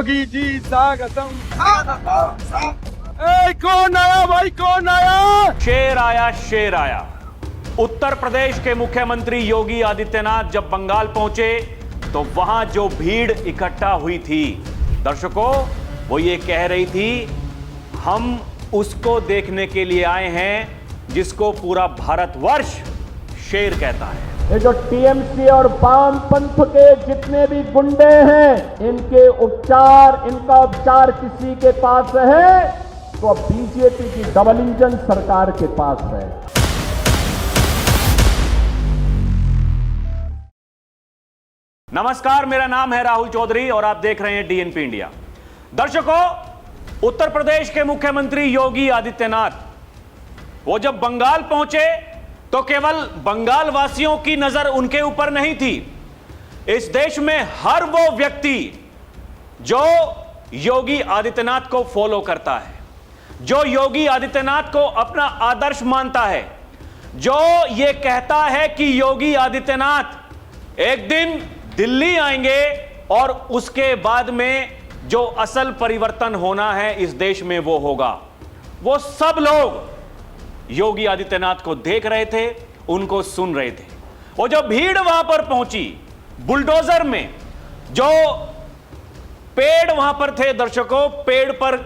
योगी जी स्वागतम। कौन आया भाई, कौन आया? शेर आया, शेर आया। उत्तर प्रदेश के मुख्यमंत्री योगी आदित्यनाथ जब बंगाल पहुंचे तो वहां जो भीड़ इकट्ठा हुई थी, दर्शकों, वो ये कह रही थी, हम उसको देखने के लिए आए हैं जिसको पूरा भारतवर्ष शेर कहता है। ये जो टीएमसी और वामपंथ के जितने भी गुंडे हैं, इनका उपचार किसी के पास है तो बीजेपी की डबल इंजन सरकार के पास है। नमस्कार, मेरा नाम है राहुल चौधरी और आप देख रहे हैं डीएनपी इंडिया। दर्शकों, उत्तर प्रदेश के मुख्यमंत्री योगी आदित्यनाथ वो जब बंगाल पहुंचे तो केवल बंगाल वासियों की नजर उनके ऊपर नहीं थी। इस देश में हर वो व्यक्ति जो योगी आदित्यनाथ को फॉलो करता है, जो योगी आदित्यनाथ को अपना आदर्श मानता है, जो ये कहता है कि योगी आदित्यनाथ एक दिन दिल्ली आएंगे और उसके बाद में जो असल परिवर्तन होना है इस देश में वो होगा, वो सब लोग योगी आदित्यनाथ को देख रहे थे, उनको सुन रहे थे। वो जो भीड़ वहां पर पहुंची बुलडोजर में, जो पेड़ वहां पर थे, दर्शकों, पेड़ पर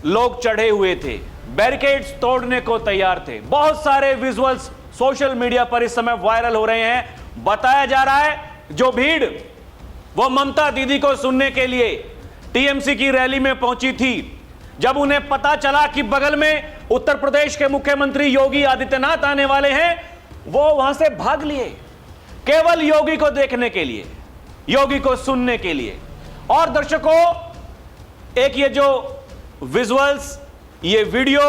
लोग चढ़े हुए थे, बैरिकेड्स तोड़ने को तैयार थे। बहुत सारे विजुअल्स सोशल मीडिया पर इस समय वायरल हो रहे हैं। बताया जा रहा है जो भीड़ वो ममता दीदी को सुनने के लिए टीएमसी की रैली में पहुंची थी, जब उन्हें पता चला कि बगल में उत्तर प्रदेश के मुख्यमंत्री योगी आदित्यनाथ आने वाले हैं, वो वहां से भाग लिए केवल योगी को देखने के लिए, योगी को सुनने के लिए। और दर्शकों, एक ये जो विजुअल्स, ये वीडियो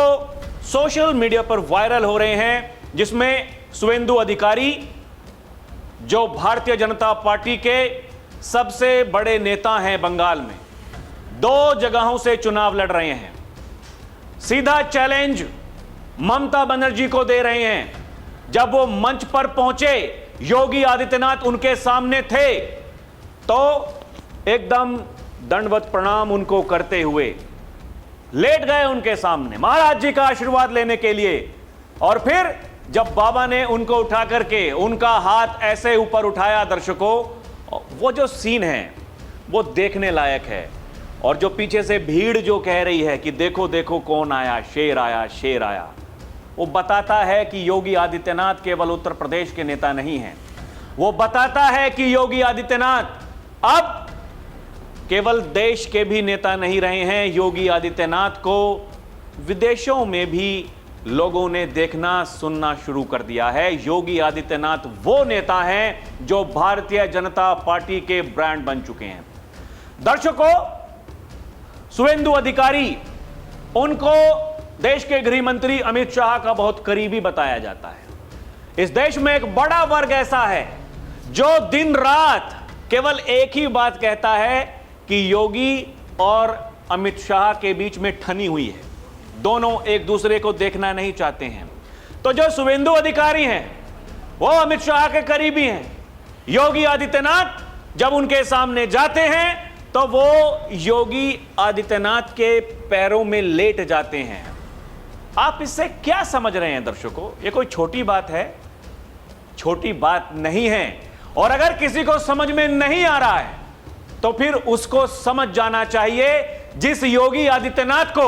सोशल मीडिया पर वायरल हो रहे हैं, जिसमें शुवेंदु अधिकारी जो भारतीय जनता पार्टी के सबसे बड़े नेता हैं बंगाल में, 2 जगहों से चुनाव लड़ रहे हैं, सीधा चैलेंज ममता बनर्जी को दे रहे हैं। जब वो मंच पर पहुंचे, योगी आदित्यनाथ उनके सामने थे, तो एकदम दंडवत प्रणाम उनको करते हुए लेट गए उनके सामने महाराज जी का आशीर्वाद लेने के लिए। और फिर जब बाबा ने उनको उठा करके उनका हाथ ऐसे ऊपर उठाया, दर्शकों, वो जो सीन है वो देखने लायक है। और जो पीछे से भीड़ जो कह रही है कि देखो देखो कौन आया, शेर आया, शेर आया, वो बताता है कि योगी आदित्यनाथ केवल उत्तर प्रदेश के नेता नहीं हैं। वो बताता है कि योगी आदित्यनाथ अब केवल देश के भी नेता नहीं रहे हैं। योगी आदित्यनाथ को विदेशों में भी लोगों ने देखना सुनना शुरू कर दिया है। योगी आदित्यनाथ वो नेता हैं जो भारतीय जनता पार्टी के ब्रांड बन चुके हैं। दर्शकों, शुवेंदु अधिकारी, उनको देश के गृह मंत्री अमित शाह का बहुत करीबी बताया जाता है। इस देश में एक बड़ा वर्ग ऐसा है जो दिन रात केवल एक ही बात कहता है कि योगी और अमित शाह के बीच में ठनी हुई है, दोनों एक दूसरे को देखना नहीं चाहते हैं। तो जो शुवेंदु अधिकारी हैं वो अमित शाह के करीबी हैं। योगी आदित्यनाथ जब उनके सामने जाते हैं तो वो योगी आदित्यनाथ के पैरों में लेट जाते हैं। आप इससे क्या समझ रहे हैं दर्शकों? ये कोई छोटी बात है? छोटी बात नहीं है। और अगर किसी को समझ में नहीं आ रहा है तो फिर उसको समझ जाना चाहिए, जिस योगी आदित्यनाथ को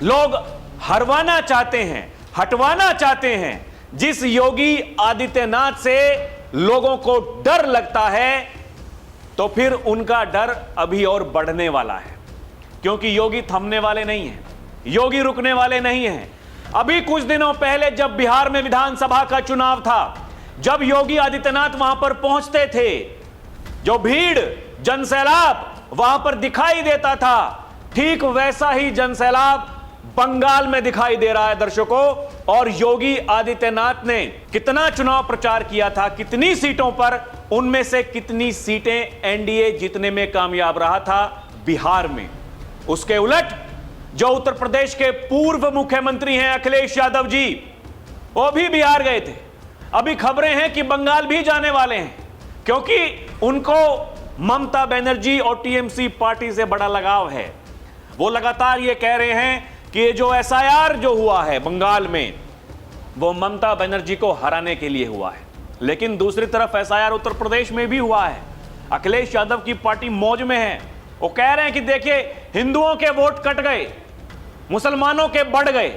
लोग हरवाना चाहते हैं, हटवाना चाहते हैं, जिस योगी आदित्यनाथ से लोगों को डर लगता है, तो फिर उनका डर अभी और बढ़ने वाला है। क्योंकि योगी थमने वाले नहीं हैं, योगी रुकने वाले नहीं हैं। अभी कुछ दिनों पहले जब बिहार में विधानसभा का चुनाव था, जब योगी आदित्यनाथ वहां पर पहुंचते थे, जो भीड़, जनसैलाब वहां पर दिखाई देता था, ठीक वैसा ही जनसैलाब बंगाल में दिखाई दे रहा है दर्शकों। और योगी आदित्यनाथ ने कितना चुनाव प्रचार किया था, कितनी सीटों पर, उनमें से कितनी सीटें एनडीए जीतने में कामयाब रहा था बिहार में। उसके उलट जो उत्तर प्रदेश के पूर्व मुख्यमंत्री हैं अखिलेश यादव जी, वो भी बिहार गए थे। अभी खबरें हैं कि बंगाल भी जाने वाले हैं, क्योंकि उनको ममता बनर्जी और टीएमसी पार्टी से बड़ा लगाव है। वो लगातार ये कह रहे हैं कि ये जो एसआईआर जो हुआ है बंगाल में, वो ममता बनर्जी को हराने के लिए हुआ है। लेकिन दूसरी तरफ एसआईआर उत्तर प्रदेश में भी हुआ है। अखिलेश यादव की पार्टी मौज में है। वो कह रहे हैं कि देखिए, हिंदुओं के वोट कट गए, मुसलमानों के बढ़ गए,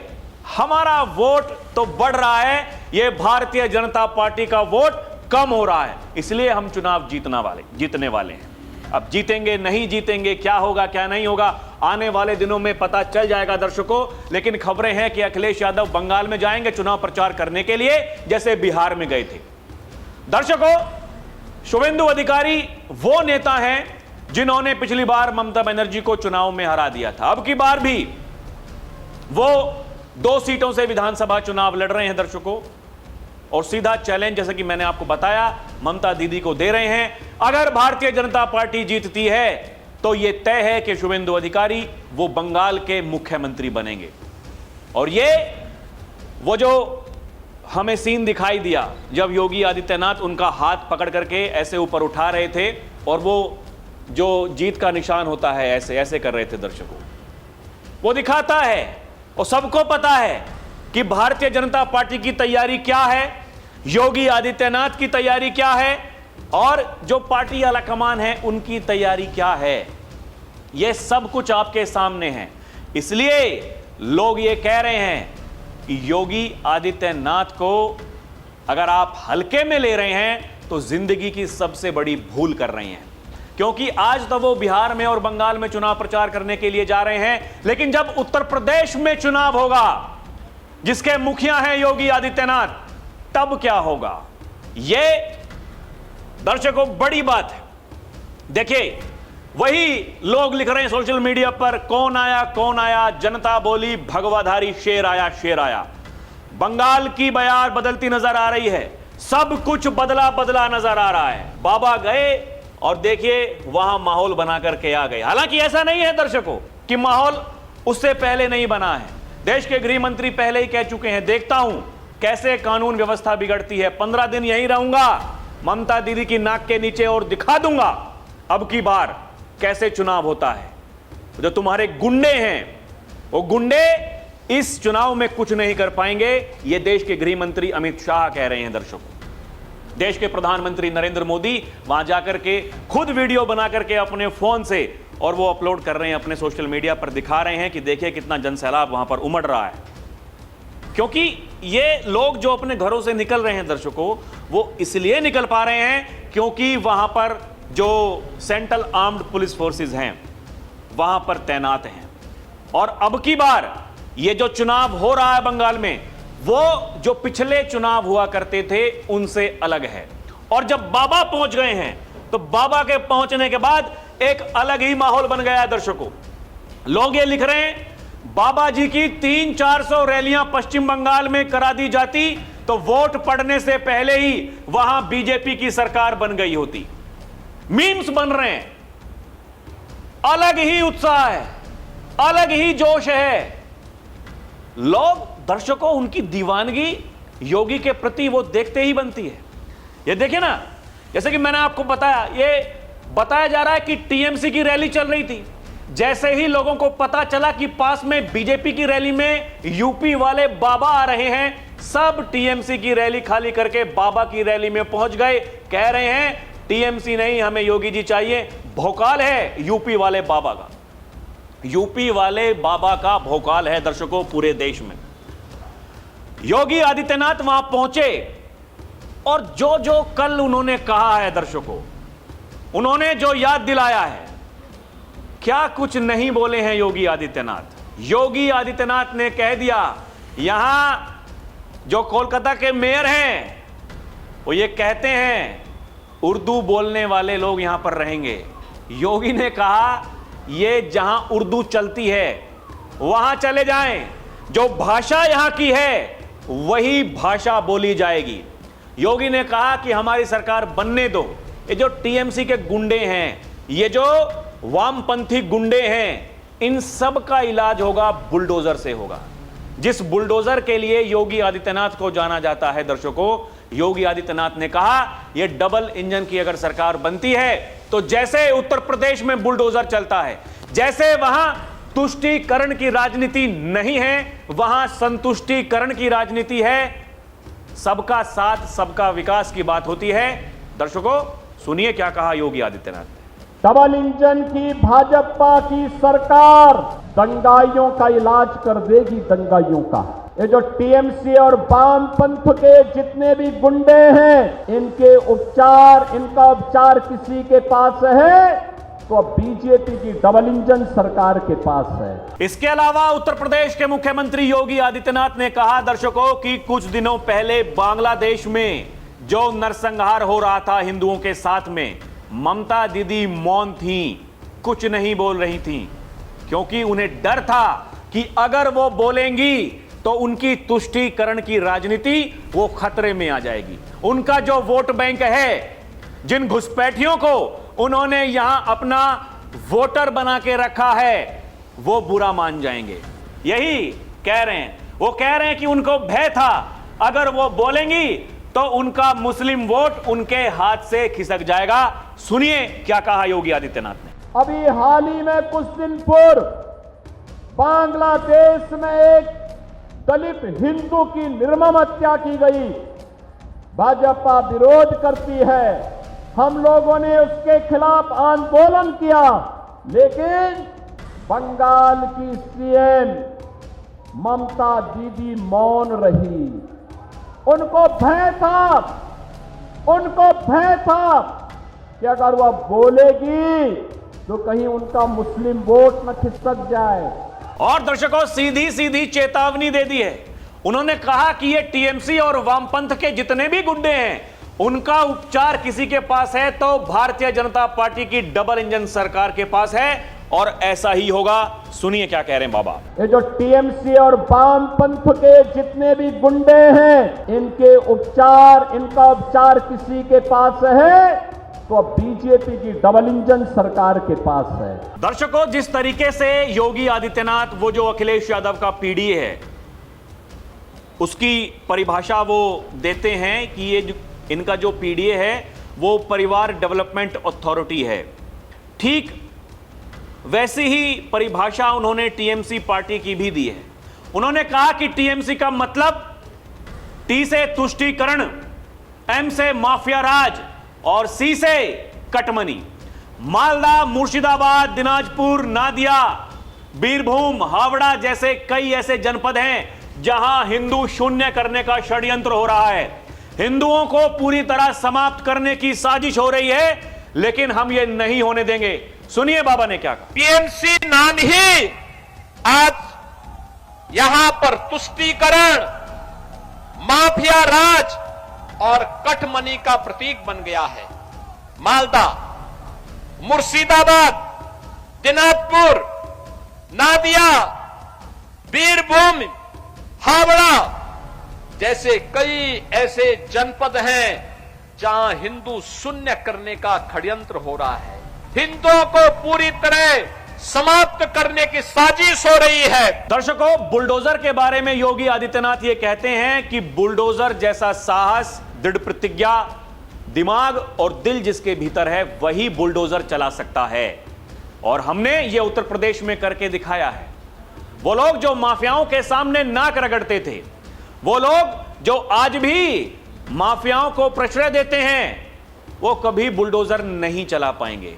हमारा वोट तो बढ़ रहा है, ये भारतीय जनता पार्टी का वोट कम हो रहा है, इसलिए हम चुनाव जीतने वाले हैं। अब जीतेंगे नहीं जीतेंगे, क्या होगा क्या नहीं होगा, आने वाले दिनों में पता चल जाएगा दर्शकों। लेकिन खबरें हैं कि अखिलेश यादव बंगाल में जाएंगे चुनाव प्रचार करने के लिए, जैसे बिहार में गए थे। दर्शकों, शुभेंदु अधिकारी वो नेता हैं जिन्होंने पिछली बार ममता बनर्जी को चुनाव में हरा दिया था। अब की बार भी वो 2 सीटों से विधानसभा चुनाव लड़ रहे हैं दर्शकों, और सीधा चैलेंज, जैसे कि मैंने आपको बताया, ममता दीदी को दे रहे हैं। अगर भारतीय जनता पार्टी जीतती है तो यह तय है कि शुभेंदु अधिकारी वो बंगाल के मुख्यमंत्री बनेंगे। और ये वो जो हमें सीन दिखाई दिया जब योगी आदित्यनाथ उनका हाथ पकड़ करके ऐसे ऊपर उठा रहे थे, और वो जो जीत का निशान होता है ऐसे ऐसे कर रहे थे दर्शकों, वो दिखाता है और सबको पता है कि भारतीय जनता पार्टी की तैयारी क्या है, योगी आदित्यनाथ की तैयारी क्या है, और जो पार्टी आलाकमान है उनकी तैयारी क्या है। यह सब कुछ आपके सामने है। इसलिए लोग ये कह रहे हैं कि योगी आदित्यनाथ को अगर आप हल्के में ले रहे हैं तो जिंदगी की सबसे बड़ी भूल कर रहे हैं। क्योंकि आज तो वो बिहार में और बंगाल में चुनाव प्रचार करने के लिए जा रहे हैं, लेकिन जब उत्तर प्रदेश में चुनाव होगा, जिसके मुखिया हैं योगी आदित्यनाथ, तब क्या होगा? यह दर्शकों बड़ी बात है। देखिए, वही लोग लिख रहे हैं सोशल मीडिया पर, कौन आया, जनता बोली भगवाधारी शेर आया, शेर आया। बंगाल की बयार बदलती नजर आ रही है, सब कुछ बदला बदला नजर आ रहा है। बाबा गए और देखिए वहां माहौल बना करके आ गए। हालांकि ऐसा नहीं है दर्शकों कि माहौल उससे पहले नहीं बना है। देश के गृह मंत्री पहले ही कह चुके हैं, देखता हूं कैसे कानून व्यवस्था बिगड़ती है, 15 दिन यहीं रहूंगा ममता दीदी की नाक के नीचे और दिखा दूंगा अब की बार कैसे चुनाव होता है। जो तुम्हारे गुंडे हैं, वो गुंडे इस चुनाव में कुछ नहीं कर पाएंगे। ये देश के गृह मंत्री अमित शाह कह रहे हैं दर्शकों। देश के प्रधानमंत्री नरेंद्र मोदी वहां जाकर के खुद वीडियो बना करके अपने फोन से, और वो अपलोड कर रहे हैं अपने सोशल मीडिया पर, दिखा रहे हैं कि देखिए कितना जनसैलाब वहां पर उमड़ रहा है। क्योंकि ये लोग जो अपने घरों से निकल रहे हैं दर्शकों, वो इसलिए निकल पा रहे हैं क्योंकि वहां पर जो सेंट्रल आर्म्ड पुलिस फोर्सेस हैं वहां पर तैनात हैं। और अब की बार ये जो चुनाव हो रहा है बंगाल में, वो जो पिछले चुनाव हुआ करते थे उनसे अलग है। और जब बाबा पहुंच गए हैं तो बाबा के पहुंचने के बाद एक अलग ही माहौल बन गया है दर्शकों। लोग ये लिख रहे हैं, बाबा जी की 300-400 रैलियां पश्चिम बंगाल में करा दी जाती तो वोट पड़ने से पहले ही वहां बीजेपी की सरकार बन गई होती। मीम्स बन रहे हैं। अलग ही उत्साह है, अलग ही जोश है। लोग दर्शकों, उनकी दीवानगी योगी के प्रति वो देखते ही बनती है। ये देखिए ना, जैसे कि मैंने आपको बताया, ये बताया जा रहा है कि टीएमसी की रैली चल रही थी। जैसे ही लोगों को पता चला कि पास में बीजेपी की रैली में यूपी वाले बाबा आ रहे हैं, सब टीएमसी की रैली खाली करके बाबा की रैली में पहुंच गए। कह रहे हैं टीएमसी नहीं, हमें योगी जी चाहिए। भोकाल है यूपी वाले बाबा का, यूपी वाले बाबा का भोकाल है दर्शकों पूरे देश में। योगी आदित्यनाथ वहां पहुंचे और जो जो कल उन्होंने कहा है दर्शकों, उन्होंने जो याद दिलाया है, क्या कुछ नहीं बोले हैं योगी आदित्यनाथ। योगी आदित्यनाथ ने कह दिया, यहां जो कोलकाता के मेयर हैं वो ये कहते हैं उर्दू बोलने वाले लोग यहां पर रहेंगे। योगी ने कहा ये जहां उर्दू चलती है वहां चले जाएं, जो भाषा यहां की है वही भाषा बोली जाएगी। योगी ने कहा कि हमारी सरकार बनने दो। ये जो टीएमसी के गुंडे हैं, ये जो वामपंथी गुंडे हैं, इन सब का इलाज होगा बुलडोजर से होगा। जिस बुलडोजर के लिए योगी आदित्यनाथ को जाना जाता है दर्शकों, योगी आदित्यनाथ ने कहा यह डबल इंजन की अगर सरकार बनती है तो जैसे उत्तर प्रदेश में बुलडोजर चलता है, जैसे वहां तुष्टीकरण की राजनीति नहीं है, वहां संतुष्टीकरण की राजनीति है। सबका साथ सबका विकास की बात होती है। दर्शकों, सुनिए क्या कहा योगी आदित्यनाथ ने। डबल इंजन की भाजपा की सरकार दंगाइयों का इलाज कर देगी, दंगाइयों का। ये जो टीएमसी और वामपंथ के जितने भी गुंडे हैं, इनका उपचार किसी के पास है तो बीजेपी की डबल इंजन सरकार के पास है। इसके अलावा उत्तर प्रदेश के मुख्यमंत्री योगी आदित्यनाथ ने कहा दर्शकों कि कुछ दिनों पहले बांग्लादेश में जो नरसंहार हो रहा था हिंदुओं के साथ में, ममता दीदी मौन थी, कुछ नहीं बोल रही थी, क्योंकि उन्हें डर था कि अगर वो बोलेंगी तो उनकी तुष्टीकरण की राजनीति वो खतरे में आ जाएगी। उनका जो वोट बैंक है, जिन घुसपैठियों को उन्होंने यहां अपना वोटर बना के रखा है, वो बुरा मान जाएंगे। यही कह रहे हैं, वो कह रहे हैं कि उनको भय था अगर वो बोलेंगी तो उनका मुस्लिम वोट उनके हाथ से खिसक जाएगा। सुनिए क्या कहा योगी आदित्यनाथ ने। अभी हाल ही में कुछ दिन पूर्व बांग्लादेश में एक दलित हिंदू की निर्मम हत्या की गई। भाजपा विरोध करती है, हम लोगों ने उसके खिलाफ आंदोलन किया, लेकिन बंगाल की सीएम ममता दीदी मौन रही। उनको भय था कि अगर वह बोलेगी तो कहीं उनका मुस्लिम वोट न खिसक जाए। और दर्शकों, सीधी सीधी चेतावनी दे दी है। उन्होंने कहा कि ये टीएमसी और वामपंथ के जितने भी गुंडे हैं, उनका उपचार किसी के पास है तो भारतीय जनता पार्टी की डबल इंजन सरकार के पास है, और ऐसा ही होगा। सुनिए क्या कह रहे हैं बाबा। ये जो टीएमसी और वामपंथ के जितने भी गुंडे हैं, इनका उपचार किसी के पास है तो बीजेपी की डबल इंजन सरकार के पास है। दर्शकों, जिस तरीके से योगी आदित्यनाथ, वो जो अखिलेश यादव का पीडीए है, उसकी परिभाषा वो देते हैं कि ये इनका जो पीडीए है वो परिवार डेवलपमेंट अथॉरिटी है। ठीक वैसी ही परिभाषा उन्होंने टीएमसी पार्टी की भी दी है। उन्होंने कहा कि टीएमसी का मतलब टी से तुष्टीकरण, एम से माफिया राज और सी से कटमनी। मालदा, मुर्शिदाबाद, दिनाजपुर, नादिया, बीरभूम, हावड़ा जैसे कई ऐसे जनपद हैं जहां हिंदू शून्य करने का षड्यंत्र हो रहा है। हिंदुओं को पूरी तरह समाप्त करने की साजिश हो रही है, लेकिन हम ये नहीं होने देंगे। सुनिए बाबा ने क्या कहा। टीएमसी नाम ही आज यहां पर तुष्टीकरण, माफिया राज और कटमनी का प्रतीक बन गया है। मालदा, मुर्शिदाबाद, दिनाजपुर, नादिया, बीरभूम, हावड़ा जैसे कई ऐसे जनपद हैं जहां हिंदू शून्य करने का षड्यंत्र हो रहा है। हिंदुओं को पूरी तरह समाप्त करने की साजिश हो रही है। दर्शकों, बुलडोजर के बारे में योगी आदित्यनाथ ये कहते हैं कि बुलडोजर जैसा साहस, दृढ़ प्रतिज्ञा, दिमाग और दिल जिसके भीतर है, वही बुलडोजर चला सकता है। और हमने ये उत्तर प्रदेश में करके दिखाया है। वो लोग जो माफियाओं के सामने नाक रगड़ते थे, वो लोग जो आज भी माफियाओं को प्रश्रय देते हैं, वो कभी बुलडोजर नहीं चला पाएंगे।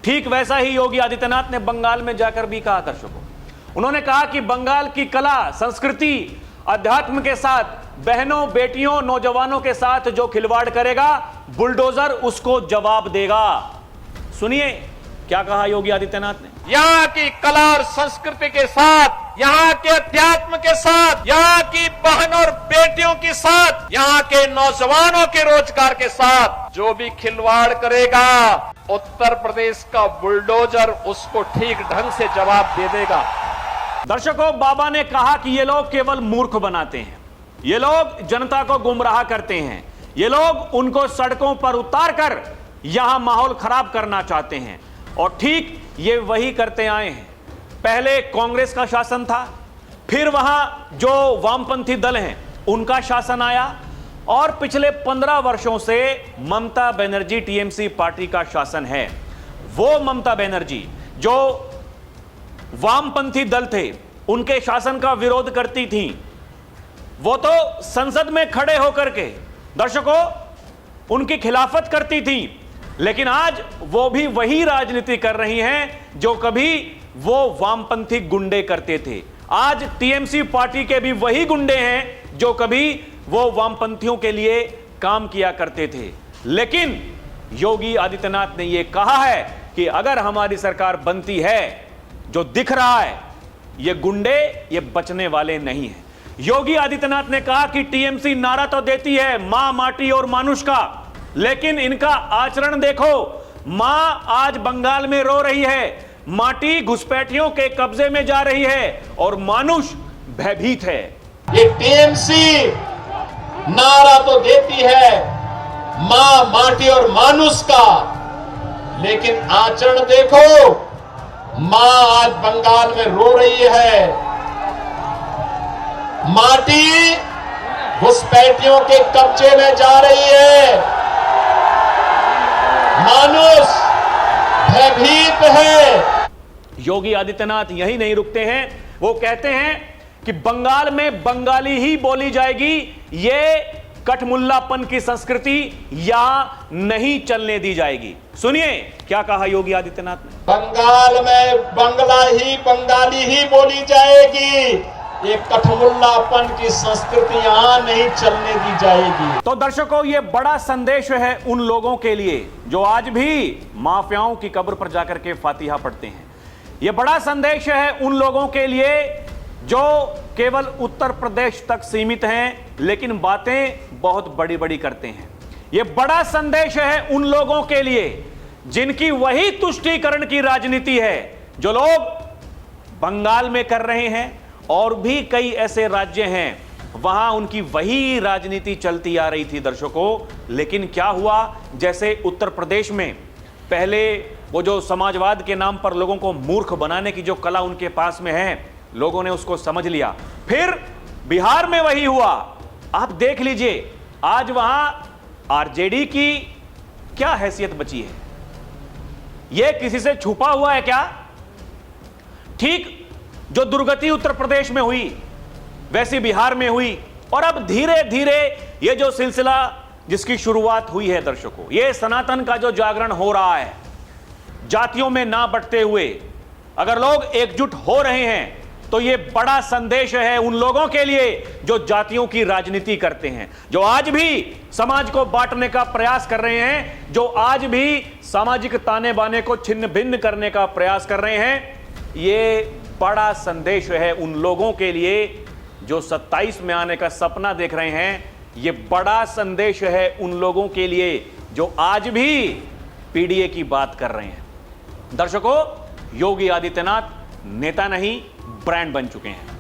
ठीक वैसा ही योगी आदित्यनाथ ने बंगाल में जाकर भी कहा। दर्शकों, उन्होंने कहा कि बंगाल की कला, संस्कृति, अध्यात्म के साथ, बहनों, बेटियों, नौजवानों के साथ जो खिलवाड़ करेगा, बुलडोजर उसको जवाब देगा। सुनिए क्या कहा योगी आदित्यनाथ ने। यहाँ की कला और संस्कृति के साथ, यहाँ के अध्यात्म के साथ, यहाँ की बहन और बेटियों के साथ, यहाँ के नौजवानों के रोजगार के साथ जो भी खिलवाड़ करेगा, उत्तर प्रदेश का बुलडोजर उसको ठीक ढंग से जवाब दे देगा। दर्शकों, बाबा ने कहा कि ये लोग केवल मूर्ख बनाते हैं, ये लोग जनता को गुमराह करते हैं, ये लोग उनको सड़कों पर उतार कर यहां माहौल खराब करना चाहते हैं। और ठीक ये वही करते आए हैं। पहले कांग्रेस का शासन था, फिर वहां जो वामपंथी दल हैं उनका शासन आया, और पिछले 15 वर्षों से ममता बनर्जी टीएमसी पार्टी का शासन है। वो ममता बनर्जी जो वामपंथी दल थे उनके शासन का विरोध करती थी, वो तो संसद में खड़े होकर के दर्शकों उनकी खिलाफत करती थी, लेकिन आज वो भी वही राजनीति कर रही हैं जो कभी वो वामपंथी गुंडे करते थे। आज टीएमसी पार्टी के भी वही गुंडे हैं जो कभी वो वामपंथियों के लिए काम किया करते थे। लेकिन योगी आदित्यनाथ ने यह कहा है कि अगर हमारी सरकार बनती है, जो दिख रहा है ये गुंडे ये बचने वाले नहीं हैं। योगी आदित्यनाथ ने कहा कि टीएमसी नारा तो देती है मां, माटी और मानुष का, लेकिन इनका आचरण देखो। मां आज बंगाल में रो रही है, माटी घुसपैठियों के कब्जे में जा रही है और मानुष भयभीत है। ये टीएमसी नारा तो देती है मां, माटी और मानुष का, लेकिन आचरण देखो। मां आज बंगाल में रो रही है, माटी घुसपैठियों के कब्जे में जा रही है, मानुष भयभीत है। योगी आदित्यनाथ यही नहीं रुकते हैं, वो कहते हैं कि बंगाल में बंगाली ही बोली जाएगी, ये कठमुल्लापन की संस्कृति यहां नहीं चलने दी जाएगी। सुनिए क्या कहा योगी आदित्यनाथ ने। बंगाल में बंगाली ही बोली जाएगी, ये कठमुल्लापन की संस्कृति यहां नहीं चलने दी जाएगी। तो दर्शकों ये बड़ा संदेश है उन लोगों के लिए जो आज भी माफियाओं की कब्र पर जाकर के फातिहा पढ़ते हैं। ये बड़ा संदेश है उन लोगों के लिए जो केवल उत्तर प्रदेश तक सीमित हैं लेकिन बातें बहुत बड़ी बड़ी करते हैं। यह बड़ा संदेश है उन लोगों के लिए जिनकी वही तुष्टीकरण की राजनीति है जो लोग बंगाल में कर रहे हैं और भी कई ऐसे राज्य हैं वहां उनकी वही राजनीति चलती आ रही थी दर्शकों। लेकिन क्या हुआ, जैसे उत्तर प्रदेश में पहले वो जो समाजवाद के नाम पर लोगों को मूर्ख बनाने की जो कला उनके पास में है, लोगों ने उसको समझ लिया। फिर बिहार में वही हुआ। आप देख लीजिए आज वहां आरजेडी की क्या हैसियत बची है, यह किसी से छुपा हुआ है क्या? ठीक जो दुर्गति उत्तर प्रदेश में हुई वैसी बिहार में हुई और अब धीरे धीरे यह जो सिलसिला जिसकी शुरुआत हुई है दर्शकों, यह सनातन का जो जागरण हो रहा है, जातियों में ना बंटते हुए अगर लोग एकजुट हो रहे हैं तो यह बड़ा संदेश है उन लोगों के लिए जो जातियों की राजनीति करते हैं, जो आज भी समाज को बांटने का प्रयास कर रहे हैं, जो आज भी सामाजिक ताने बाने को छिन्न भिन्न करने का प्रयास कर रहे हैं। यह बड़ा संदेश है उन लोगों के लिए जो 27 में आने का सपना देख रहे हैं। यह बड़ा संदेश है उन लोगों के लिए जो आज भी पीडीए की बात कर रहे हैं। दर्शकों, योगी आदित्यनाथ नेता नहीं ब्रांड बन चुके हैं।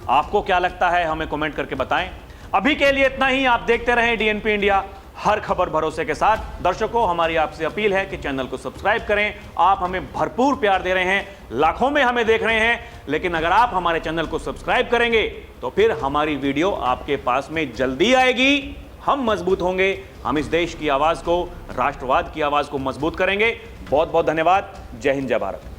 आपको क्या लगता है हमें कमेंट करके बताएं। अभी के लिए इतना ही। आप देखते रहें डीएनपी इंडिया, हर खबर भरोसे के साथ। दर्शकों, हमारी आपसे अपील है कि चैनल को सब्सक्राइब करें। आप हमें भरपूर प्यार दे रहे हैं, लाखों में हमें देख रहे हैं, लेकिन अगर आप हमारे चैनल को सब्सक्राइब करेंगे तो फिर हमारी वीडियो आपके पास में जल्दी आएगी। हम मजबूत होंगे, हम इस देश की आवाज को, राष्ट्रवाद की आवाज को मजबूत करेंगे। बहुत बहुत धन्यवाद। जय हिंद, जय भारत।